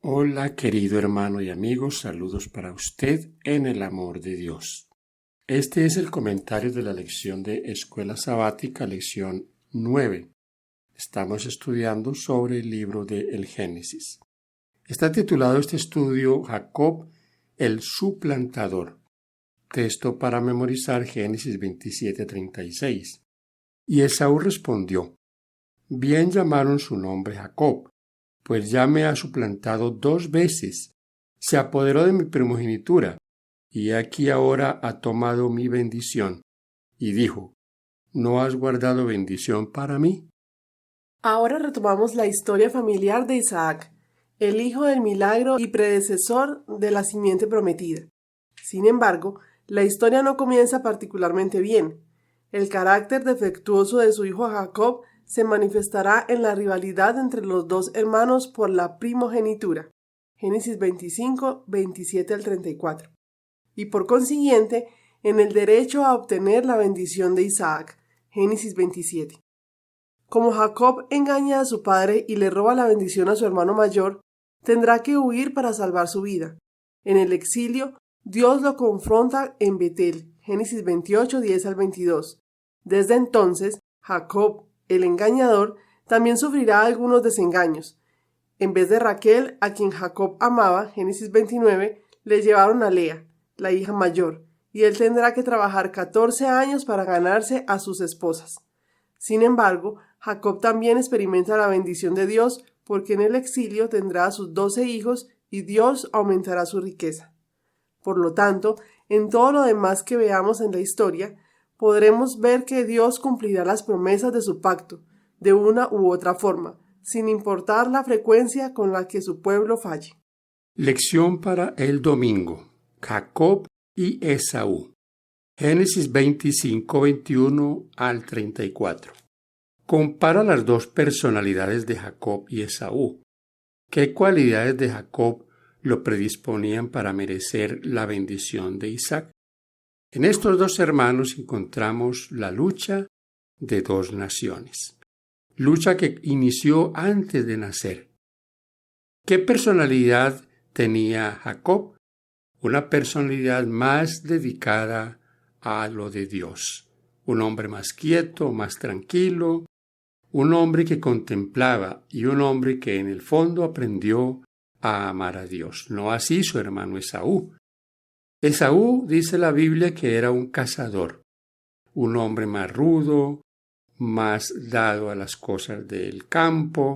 Hola, querido hermano y amigo, saludos para usted en el amor de Dios. Este es el comentario de la lección de Escuela Sabática, lección 9. Estamos estudiando sobre el libro de El Génesis. Está titulado este estudio Jacob, el suplantador. Texto para memorizar Génesis 27:36. Y Esaú respondió: Bien llamaron su nombre Jacob, pues ya me ha suplantado 2 veces. Se apoderó de mi primogenitura, y aquí ahora ha tomado mi bendición. Y dijo: ¿No has guardado bendición para mí? Ahora retomamos la historia familiar de Isaac, el hijo del milagro y predecesor de la simiente prometida. Sin embargo, la historia no comienza particularmente bien. El carácter defectuoso de su hijo Jacob se manifestará en la rivalidad entre los dos hermanos por la primogenitura. Génesis 25, 27 al 34. Y por consiguiente, en el derecho a obtener la bendición de Isaac. Génesis 27. Como Jacob engaña a su padre y le roba la bendición a su hermano mayor, tendrá que huir para salvar su vida. En el exilio, Dios lo confronta en Betel, Génesis 28, 10 al 22. Desde entonces, Jacob, el engañador, también sufrirá algunos desengaños. En vez de Raquel, a quien Jacob amaba, Génesis 29, le llevaron a Lea, la hija mayor, y él tendrá que trabajar 14 años para ganarse a sus esposas. Sin embargo, Jacob también experimenta la bendición de Dios porque en el exilio tendrá a sus 12 hijos y Dios aumentará su riqueza. Por lo tanto, en todo lo demás que veamos en la historia, podremos ver que Dios cumplirá las promesas de su pacto, de una u otra forma, sin importar la frecuencia con la que su pueblo falle. Lección para el domingo. Jacob y Esaú. Génesis 25, 21 al 34. Compara las dos personalidades de Jacob y Esaú. ¿Qué cualidades de Jacob lo predisponían para merecer la bendición de Isaac? En estos dos hermanos encontramos la lucha de dos naciones. Lucha que inició antes de nacer. ¿Qué personalidad tenía Jacob? Una personalidad más dedicada a lo de Dios. Un hombre más quieto, más tranquilo, un hombre que contemplaba y un hombre que en el fondo aprendió a amar a Dios. No así su hermano Esaú. Esaú dice la Biblia que era un cazador, un hombre más rudo, más dado a las cosas del campo,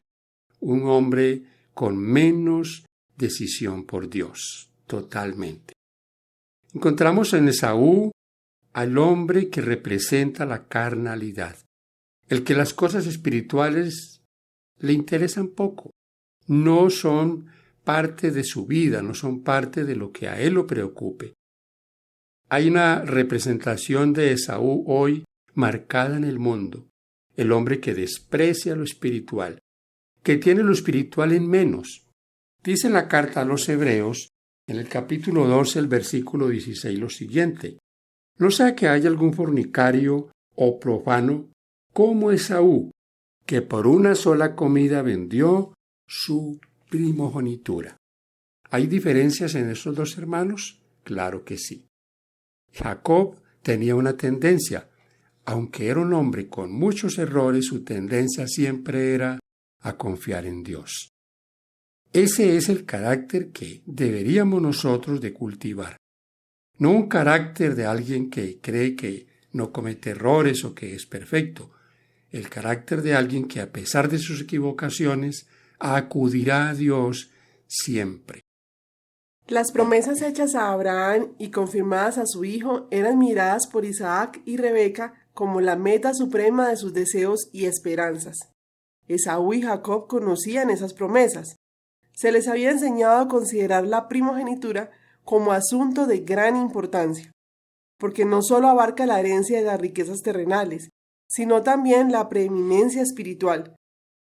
un hombre con menos decisión por Dios, totalmente. Encontramos en Esaú al hombre que representa la carnalidad, el que las cosas espirituales le interesan poco, no son parte de su vida, no son parte de lo que a él lo preocupe. Hay una representación de Esaú hoy marcada en el mundo, el hombre que desprecia lo espiritual, que tiene lo espiritual en menos. Dice en la carta a los Hebreos, en el capítulo 12, el versículo 16, lo siguiente: no sea que haya algún fornicario o profano como Esaú, que por una sola comida vendió su primogenitura. ¿Hay diferencias en esos dos hermanos? Claro que sí. Jacob tenía una tendencia, aunque era un hombre con muchos errores, su tendencia siempre era a confiar en Dios. Ese es el carácter que deberíamos nosotros de cultivar. No un carácter de alguien que cree que no comete errores o que es perfecto. El carácter de alguien que a pesar de sus equivocaciones acudirá a Dios siempre. Las promesas hechas a Abraham y confirmadas a su hijo eran miradas por Isaac y Rebeca como la meta suprema de sus deseos y esperanzas. Esaú y Jacob conocían esas promesas. Se les había enseñado a considerar la primogenitura como asunto de gran importancia, porque no solo abarca la herencia de las riquezas terrenales, sino también la preeminencia espiritual.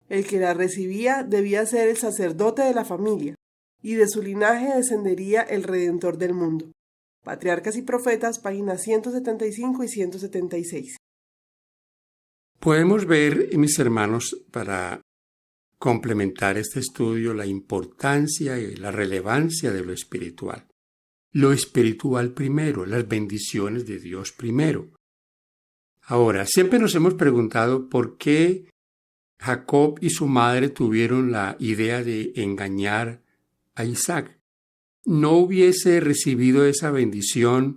El que la recibía debía ser el sacerdote de la familia, y de su linaje descendería el Redentor del mundo. Patriarcas y Profetas, páginas 175 y 176. Podemos ver, mis hermanos, para complementar este estudio la importancia y la relevancia de lo espiritual. Lo espiritual primero, las bendiciones de Dios primero. Ahora, siempre nos hemos preguntado por qué Jacob y su madre tuvieron la idea de engañar a Isaac. ¿No hubiese recibido esa bendición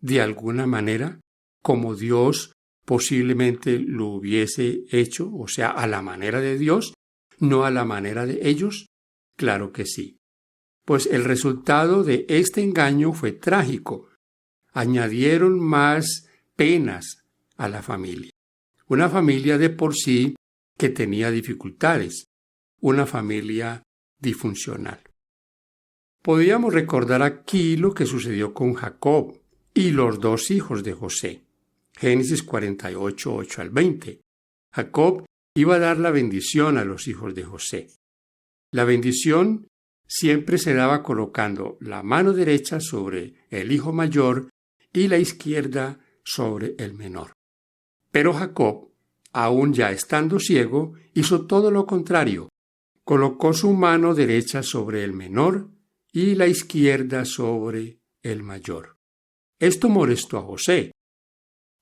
de alguna manera, como Dios posiblemente lo hubiese hecho, o sea, a la manera de Dios, no a la manera de ellos? Claro que sí. Pues el resultado de este engaño fue trágico. Añadieron más penas a la familia. Una familia de por sí que tenía dificultades. Una familia disfuncional. Podríamos recordar aquí lo que sucedió con Jacob y los dos hijos de José. Génesis 48, 8 al 20. Jacob iba a dar la bendición a los hijos de José. La bendición siempre se daba colocando la mano derecha sobre el hijo mayor y la izquierda sobre el menor. Pero Jacob, aún ya estando ciego, hizo todo lo contrario. Colocó su mano derecha sobre el menor y la izquierda sobre el mayor. Esto molestó a José,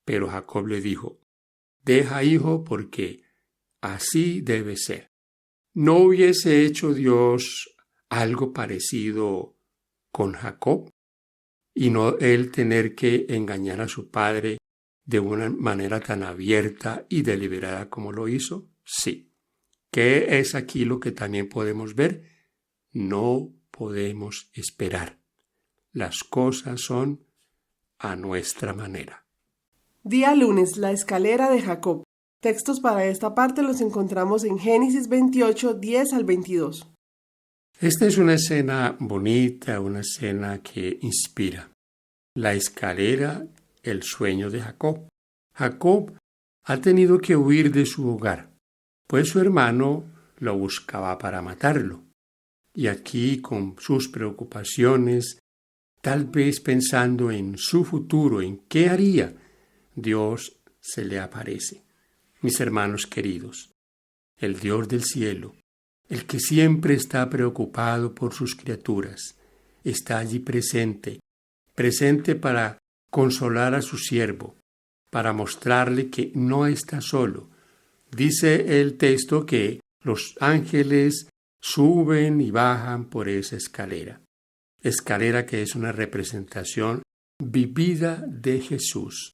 pero Jacob le dijo: «Deja, hijo, porque así debe ser». ¿No hubiese hecho Dios algo parecido con Jacob? Y no él tener que engañar a su padre de una manera tan abierta y deliberada como lo hizo. Sí. ¿Qué es aquí lo que también podemos ver? No podemos esperar. Las cosas son a nuestra manera. Día lunes, la escalera de Jacob. Textos para esta parte los encontramos en Génesis 28, 10 al 22. Esta es una escena bonita, una escena que inspira. La escalera, el sueño de Jacob. Jacob ha tenido que huir de su hogar, pues su hermano lo buscaba para matarlo. Y aquí, con sus preocupaciones, tal vez pensando en su futuro, en qué haría, Dios se le aparece. Mis hermanos queridos, el Dios del cielo, el que siempre está preocupado por sus criaturas, está allí presente para consolar a su siervo, para mostrarle que no está solo. Dice el texto que los ángeles suben y bajan por esa escalera que es una representación vivida de Jesús.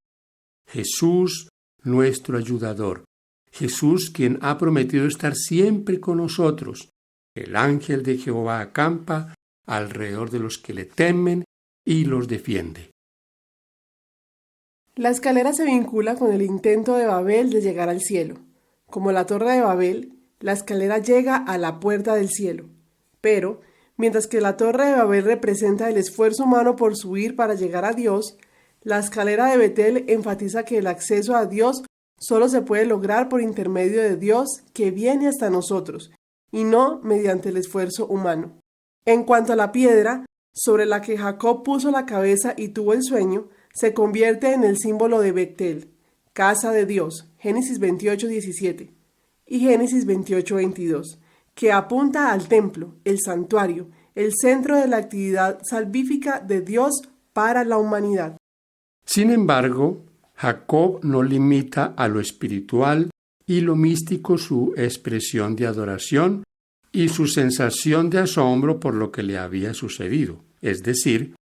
Jesús, nuestro ayudador. Jesús, quien ha prometido estar siempre con nosotros. El ángel de Jehová acampa alrededor de los que le temen y los defiende. La escalera se vincula con el intento de Babel de llegar al cielo. Como la torre de Babel, la escalera llega a la puerta del cielo. Pero, mientras que la torre de Babel representa el esfuerzo humano por subir para llegar a Dios, la escalera de Betel enfatiza que el acceso a Dios solo se puede lograr por intermedio de Dios que viene hasta nosotros, y no mediante el esfuerzo humano. En cuanto a la piedra, sobre la que Jacob puso la cabeza y tuvo el sueño, se convierte en el símbolo de Betel, casa de Dios, Génesis 28, 17, y Génesis 28, 22, que apunta al templo, el santuario, el centro de la actividad salvífica de Dios para la humanidad. Sin embargo, Jacob no limita a lo espiritual y lo místico su expresión de adoración y su sensación de asombro por lo que le había sucedido. Es decir,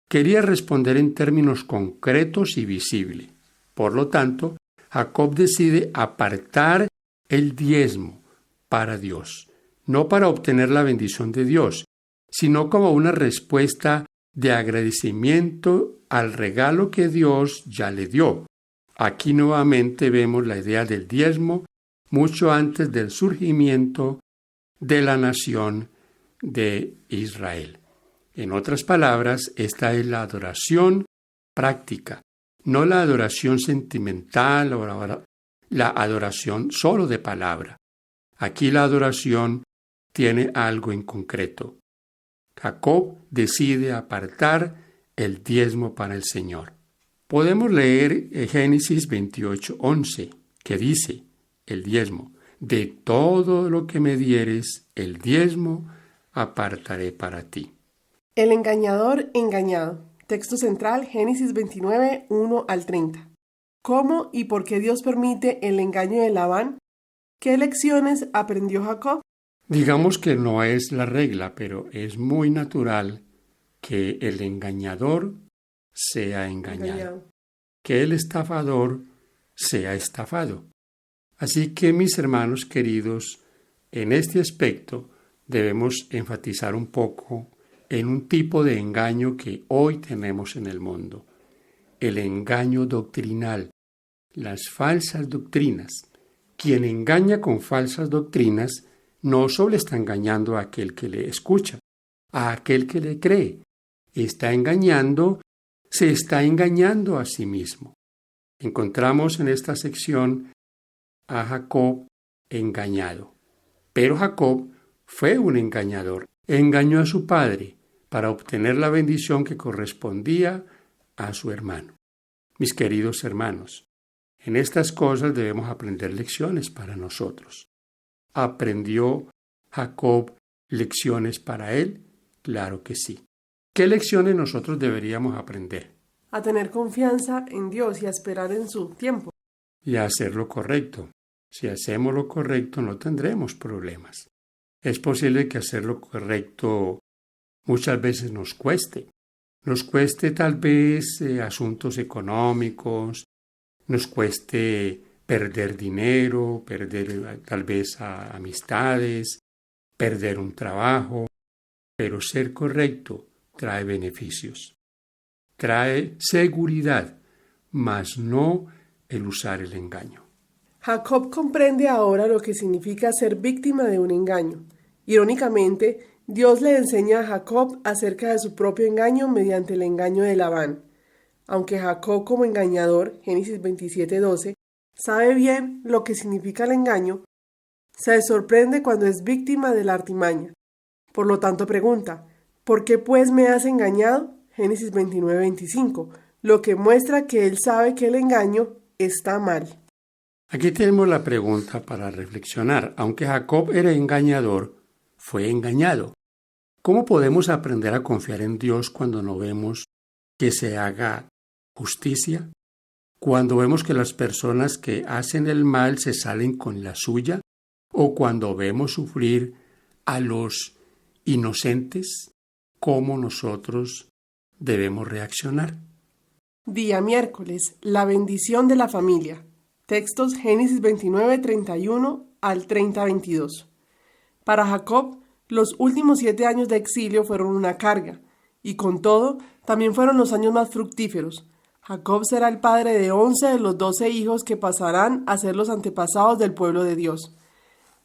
quería responder en términos concretos y visibles. Por lo tanto, Jacob decide apartar el diezmo para Dios, no para obtener la bendición de Dios, sino como una respuesta de agradecimiento al regalo que Dios ya le dio. Aquí nuevamente vemos la idea del diezmo mucho antes del surgimiento de la nación de Israel. En otras palabras, esta es la adoración práctica, no la adoración sentimental o la adoración solo de palabra. Aquí la adoración tiene algo en concreto. Jacob decide apartar el diezmo para el Señor. Podemos leer Génesis 28, 11, que dice, el diezmo, de todo lo que me dieres, el diezmo apartaré para ti. El engañador engañado. Texto central, Génesis 29, 1 al 30. ¿Cómo y por qué Dios permite el engaño de Labán? ¿Qué lecciones aprendió Jacob? Digamos que no es la regla, pero es muy natural que el engañador sea engañado, que el estafador sea estafado. Así que, mis hermanos queridos, en este aspecto debemos enfatizar un poco en un tipo de engaño que hoy tenemos en el mundo, el engaño doctrinal, las falsas doctrinas. Quien engaña con falsas doctrinas no solo está engañando a aquel que le escucha, a aquel que le cree, se está engañando a sí mismo. Encontramos en esta sección a Jacob engañado. Pero Jacob fue un engañador. Engañó a su padre para obtener la bendición que correspondía a su hermano. Mis queridos hermanos, en estas cosas debemos aprender lecciones para nosotros. ¿Aprendió Jacob lecciones para él? Claro que sí. ¿Qué lecciones nosotros deberíamos aprender? A tener confianza en Dios y a esperar en su tiempo. Y a hacer lo correcto. Si hacemos lo correcto no tendremos problemas. Es posible que hacer lo correcto muchas veces nos cueste. Nos cueste tal vez asuntos económicos, nos cueste perder dinero, perder tal vez amistades, perder un trabajo, pero ser correcto trae beneficios, trae seguridad, mas no el usar el engaño. Jacob comprende ahora lo que significa ser víctima de un engaño. Irónicamente, Dios le enseña a Jacob acerca de su propio engaño mediante el engaño de Labán. Aunque Jacob como engañador, Génesis 27:12, sabe bien lo que significa el engaño, se sorprende cuando es víctima de la artimaña. Por lo tanto pregunta, ¿por qué pues me has engañado? Génesis 29:25, lo que muestra que él sabe que el engaño está mal. Aquí tenemos la pregunta para reflexionar. Aunque Jacob era engañador, fue engañado. ¿Cómo podemos aprender a confiar en Dios cuando no vemos que se haga justicia? Cuando vemos que las personas que hacen el mal se salen con la suya, o cuando vemos sufrir a los inocentes, ¿cómo nosotros debemos reaccionar? Día miércoles, la bendición de la familia. Textos Génesis 29:31 al 30:22. Para Jacob, los últimos 7 años de exilio fueron una carga, y con todo, también fueron los años más fructíferos. Jacob será el padre de 11 de los 12 hijos que pasarán a ser los antepasados del pueblo de Dios.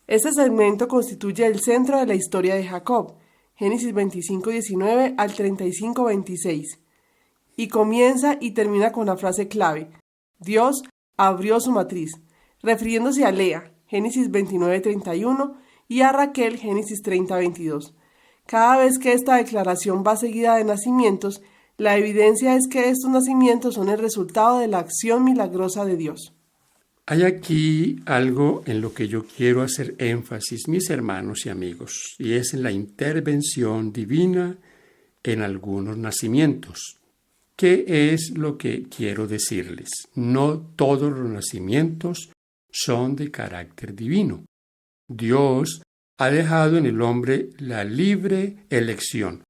Este segmento constituye el centro de la historia de Jacob, Génesis 25:19 al 35:26, y comienza y termina con la frase clave, Dios abrió su matriz, refiriéndose a Lea, Génesis 29:31, y a Raquel, Génesis 30:22. Cada vez que esta declaración va seguida de nacimientos, la evidencia es que estos nacimientos son el resultado de la acción milagrosa de Dios. Hay aquí algo en lo que yo quiero hacer énfasis, mis hermanos y amigos, y es en la intervención divina en algunos nacimientos. ¿Qué es lo que quiero decirles? No todos los nacimientos son de carácter divino. Dios ha dejado en el hombre la libre elección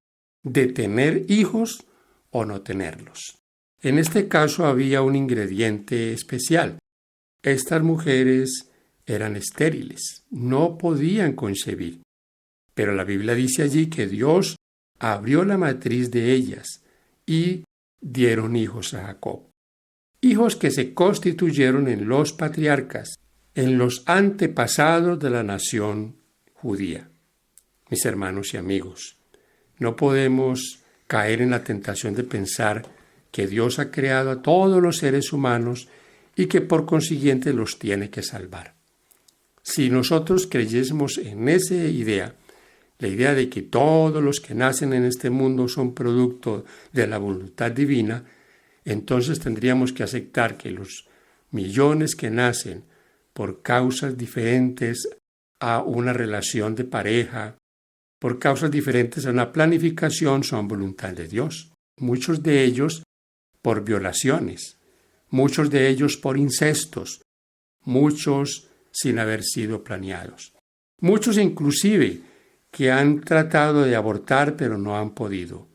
de tener hijos o no tenerlos. En este caso había un ingrediente especial. Estas mujeres eran estériles, no podían concebir. Pero la Biblia dice allí que Dios abrió la matriz de ellas y dieron hijos a Jacob. Hijos que se constituyeron en los patriarcas, en los antepasados de la nación judía. Mis hermanos y amigos, no podemos caer en la tentación de pensar que Dios ha creado a todos los seres humanos y que por consiguiente los tiene que salvar. Si nosotros creyésemos en esa idea, la idea de que todos los que nacen en este mundo son producto de la voluntad divina, entonces tendríamos que aceptar que los millones que nacen por causas diferentes a una relación de pareja, por causas diferentes a una planificación, son voluntad de Dios. Muchos de ellos por violaciones, muchos de ellos por incestos, muchos sin haber sido planeados. Muchos inclusive que han tratado de abortar pero no han podido.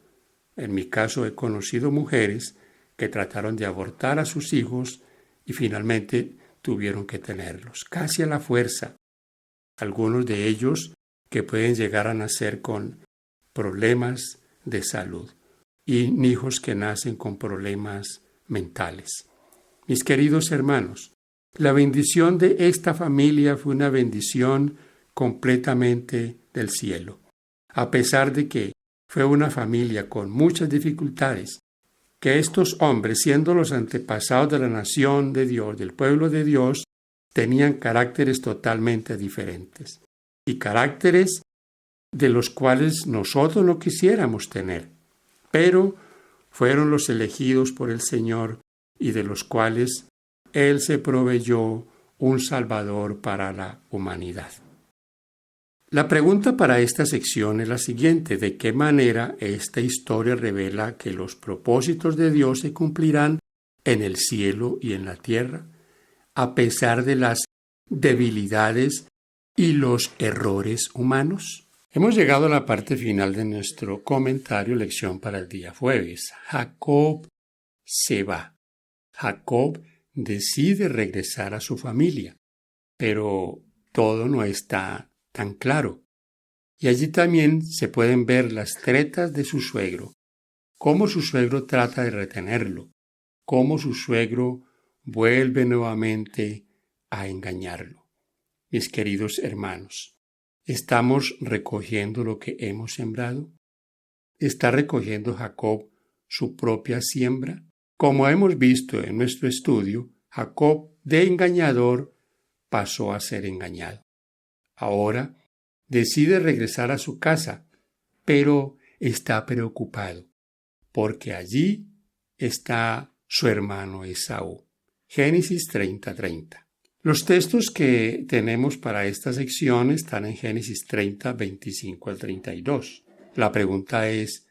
En mi caso he conocido mujeres que trataron de abortar a sus hijos y finalmente tuvieron que tenerlos, casi a la fuerza. Algunos de ellos que pueden llegar a nacer con problemas de salud y hijos que nacen con problemas mentales. Mis queridos hermanos, la bendición de esta familia fue una bendición completamente del cielo. A pesar de que fue una familia con muchas dificultades, que estos hombres, siendo los antepasados de la nación de Dios, del pueblo de Dios, tenían caracteres totalmente diferentes y caracteres de los cuales nosotros no quisiéramos tener, pero fueron los elegidos por el Señor y de los cuales Él se proveyó un Salvador para la humanidad. La pregunta para esta sección es la siguiente: ¿de qué manera esta historia revela que los propósitos de Dios se cumplirán en el cielo y en la tierra, a pesar de las debilidades y los errores humanos? Hemos llegado a la parte final de nuestro comentario, lección para el día jueves. Jacob se va. Jacob decide regresar a su familia, pero todo no está tan claro. Y allí también se pueden ver las tretas de su suegro, cómo su suegro trata de retenerlo, cómo su suegro vuelve nuevamente a engañarlo. Mis queridos hermanos, ¿estamos recogiendo lo que hemos sembrado? ¿Está recogiendo Jacob su propia siembra? Como hemos visto en nuestro estudio, Jacob, de engañador, pasó a ser engañado. Ahora decide regresar a su casa, pero está preocupado, porque allí está su hermano Esaú. Génesis 30:30. Los textos que tenemos para esta sección están en Génesis 30, 25 al 32. La pregunta es,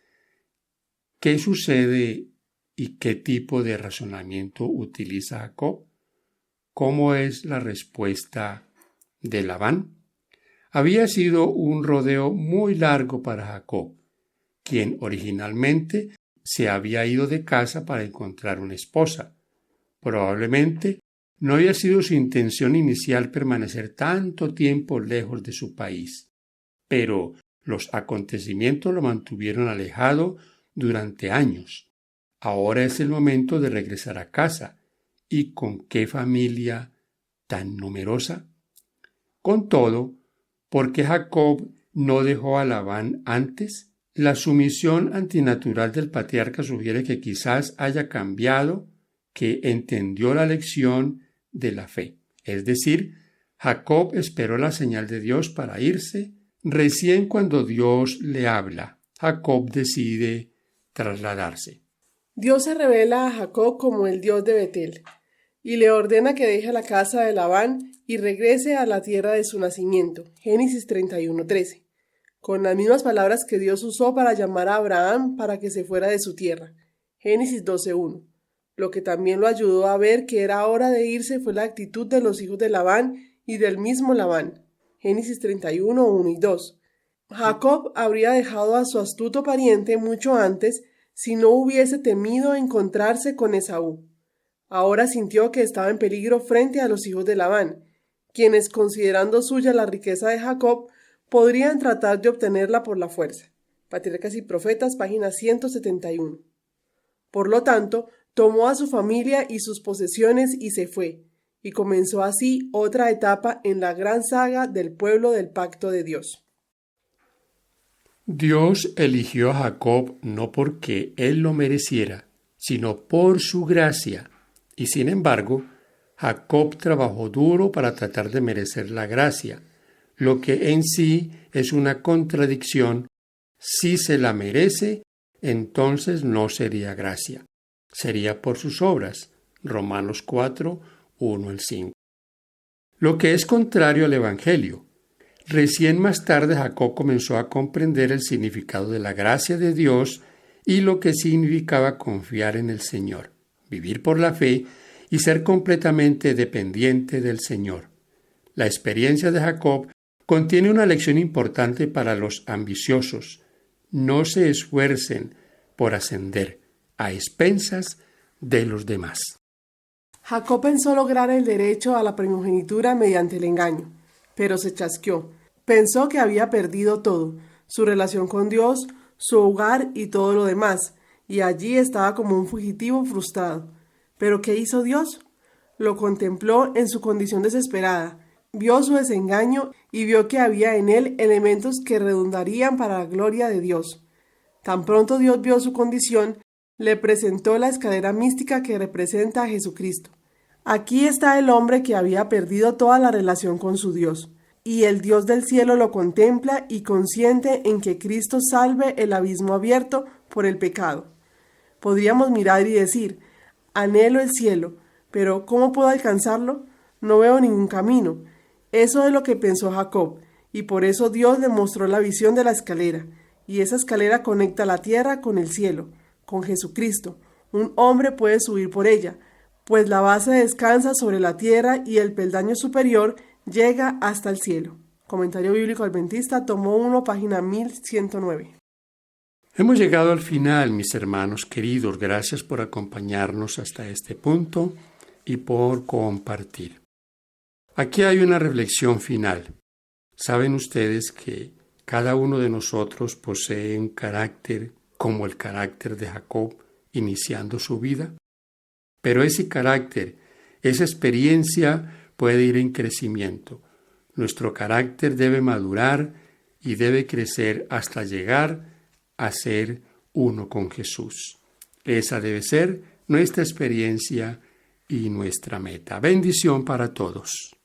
¿qué sucede y qué tipo de razonamiento utiliza Jacob? ¿Cómo es la respuesta de Labán? Había sido un rodeo muy largo para Jacob, quien originalmente se había ido de casa para encontrar una esposa. Probablemente no había sido su intención inicial permanecer tanto tiempo lejos de su país, pero los acontecimientos lo mantuvieron alejado durante años. Ahora es el momento de regresar a casa. ¿Y con qué familia tan numerosa? Con todo, ¿por qué Jacob no dejó a Labán antes? La sumisión antinatural del patriarca sugiere que quizás haya cambiado, que entendió la lección de la fe. Es decir, Jacob esperó la señal de Dios para irse. Recién cuando Dios le habla, Jacob decide trasladarse. Dios se revela a Jacob como el Dios de Betel y le ordena que deje la casa de Labán y regrese a la tierra de su nacimiento. Génesis 31:13. Con las mismas palabras que Dios usó para llamar a Abraham para que se fuera de su tierra. Génesis 12:1. Lo que también lo ayudó a ver que era hora de irse fue la actitud de los hijos de Labán y del mismo Labán. Génesis 31:1 y 2. Jacob habría dejado a su astuto pariente mucho antes si no hubiese temido encontrarse con Esaú. Ahora sintió que estaba en peligro frente a los hijos de Labán, quienes, considerando suya la riqueza de Jacob, podrían tratar de obtenerla por la fuerza. Patriarcas y Profetas, página 171. Por lo tanto, tomó a su familia y sus posesiones y se fue, y comenzó así otra etapa en la gran saga del pueblo del pacto de Dios. Dios eligió a Jacob no porque él lo mereciera, sino por su gracia. Y sin embargo, Jacob trabajó duro para tratar de merecer la gracia, lo que en sí es una contradicción. Si se la merece, entonces no sería gracia, sería por sus obras. Romanos 4, 1 al 5. lo que es contrario al Evangelio. Recién más tarde Jacob comenzó a comprender el significado de la gracia de Dios y lo que significaba confiar en el Señor, vivir por la fe y ser completamente dependiente del Señor. La experiencia de Jacob contiene una lección importante para los ambiciosos. No se esfuercen por ascender a expensas de los demás. Jacob pensó lograr el derecho a la primogenitura mediante el engaño, pero se chasqueó. Pensó que había perdido todo, su relación con Dios, su hogar y todo lo demás, y allí estaba como un fugitivo frustrado. ¿Pero qué hizo Dios? Lo contempló en su condición desesperada, vio su desengaño y vio que había en él elementos que redundarían para la gloria de Dios. Tan pronto Dios vio su condición, le presentó la escalera mística que representa a Jesucristo. Aquí está el hombre que había perdido toda la relación con su Dios, y el Dios del cielo lo contempla y consiente en que Cristo salve el abismo abierto por el pecado. Podríamos mirar y decir, anhelo el cielo, pero ¿cómo puedo alcanzarlo? No veo ningún camino. Eso es lo que pensó Jacob, y por eso Dios le mostró la visión de la escalera, y esa escalera conecta la tierra con el cielo, con Jesucristo. Un hombre puede subir por ella, pues la base descansa sobre la tierra y el peldaño superior llega hasta el cielo. Comentario Bíblico Adventista, tomo 1, página 1109. Hemos llegado al final, mis hermanos queridos. Gracias por acompañarnos hasta este punto y por compartir. Aquí hay una reflexión final. ¿Saben ustedes que cada uno de nosotros posee un carácter como el carácter de Jacob iniciando su vida? Pero ese carácter, esa experiencia puede ir en crecimiento. Nuestro carácter debe madurar y debe crecer hasta llegar a ser uno con Jesús. Esa debe ser nuestra experiencia y nuestra meta. Bendición para todos.